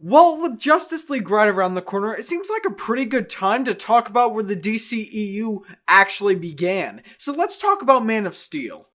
Well, with Justice League right around the corner, it seems like a pretty good time to talk about where the DCEU actually began. So let's talk about Man of Steel.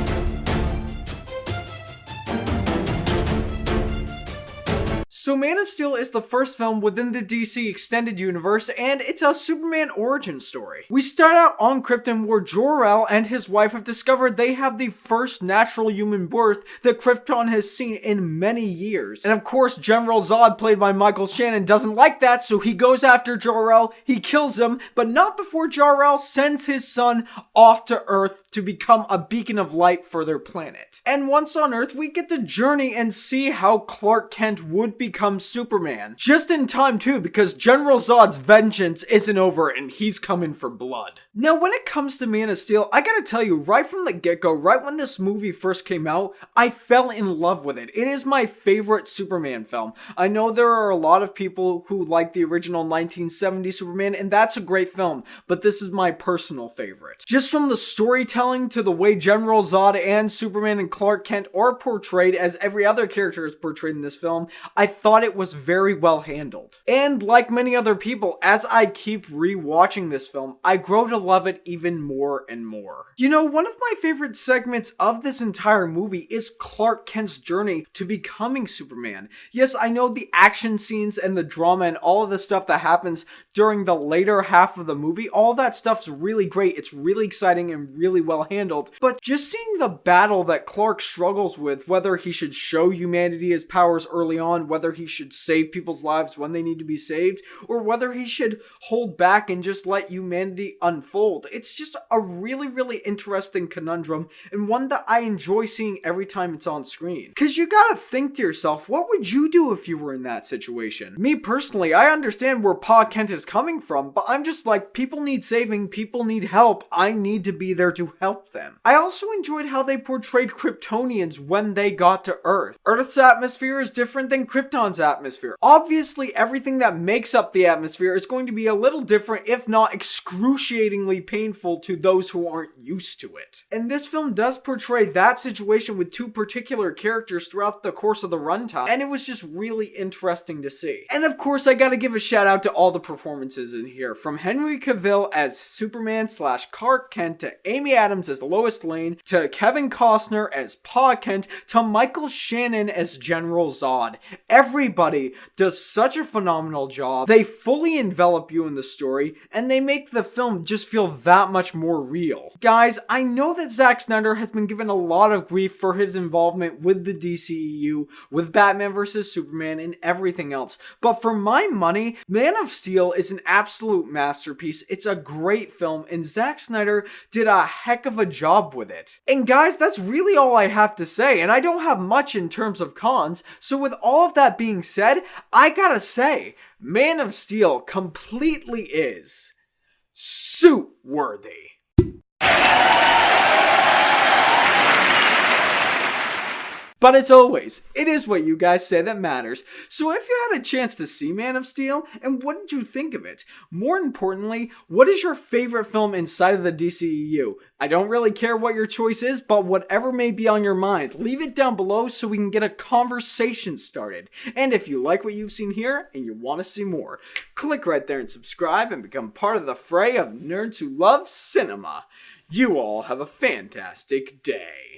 So Man of Steel is the first film within the DC Extended Universe, and it's a Superman origin story. We start out on Krypton where Jor-el and his wife have discovered they have the first natural human birth that Krypton has seen in many years. And of course, General Zod, played by Michael Shannon, doesn't like that, so he goes after Jor-el, he kills him, but not before Jor-el sends his son off to Earth to become a beacon of light for their planet. And once on Earth, we get to journey and see how Clark Kent would become Superman. Just in time too, because General Zod's vengeance isn't over and he's coming for blood. Now when it comes to Man of Steel, I gotta tell you, right from the get-go, right when this movie first came out, I fell in love with it. It is my favorite Superman film. I know there are a lot of people who like the original 1970 Superman, and that's a great film, but this is my personal favorite. Just from the storytelling to the way General Zod and Superman and Clark Kent are portrayed, as every other character is portrayed in this film, I thought it was very well handled. And like many other people, as I keep rewatching this film, I grow to love it even more and more. You know, one of my favorite segments of this entire movie is Clark Kent's journey to becoming Superman. Yes, I know the action scenes and the drama and all of the stuff that happens during the later half of the movie, all that stuff's really great. It's really exciting and really well handled. But just seeing the battle that Clark struggles with, whether he should show humanity his powers early on, whether he should save people's lives when they need to be saved, or whether he should hold back and just let humanity unfold. It's just a really interesting conundrum, and one that I enjoy seeing every time it's on screen. Cause you gotta think to yourself, what would you do if you were in that situation? Me personally, I understand where Pa Kent is coming from, but I'm just like, people need saving, people need help, I need to be there to help them. I also enjoyed how they portrayed Kryptonians when they got to Earth. Earth's atmosphere is different than Krypton's atmosphere. Obviously, everything that makes up the atmosphere is going to be a little different, if not excruciatingly painful to those who aren't used to it. And this film does portray that situation with two particular characters throughout the course of the runtime, and it was just really interesting to see. And of course, I gotta give a shout out to all the performances in here, from Henry Cavill as Superman / Clark Kent, to Amy Adams as Lois Lane, to Kevin Costner as Pa Kent, to Michael Shannon as General Zod. Everybody does such a phenomenal job. They fully envelop you in the story, and they make the film just feel that much more real. Guys, I know that Zack Snyder has been given a lot of grief for his involvement with the DCEU, with Batman vs. Superman, and everything else, but for my money, Man of Steel is an absolute masterpiece. It's a great film, and Zack Snyder did a heck of a job with it. And guys, that's really all I have to say, and I don't have much in terms of cons, so with all of that being said, I gotta say, Man of Steel completely is suit worthy. But as always, it is what you guys say that matters. So if you had a chance to see Man of Steel, and what did you think of it? More importantly, what is your favorite film inside of the DCEU? I don't really care what your choice is, but whatever may be on your mind, leave it down below so we can get a conversation started. And if you like what you've seen here and you want to see more, click right there and subscribe and become part of the fray of nerds who love cinema. You all have a fantastic day.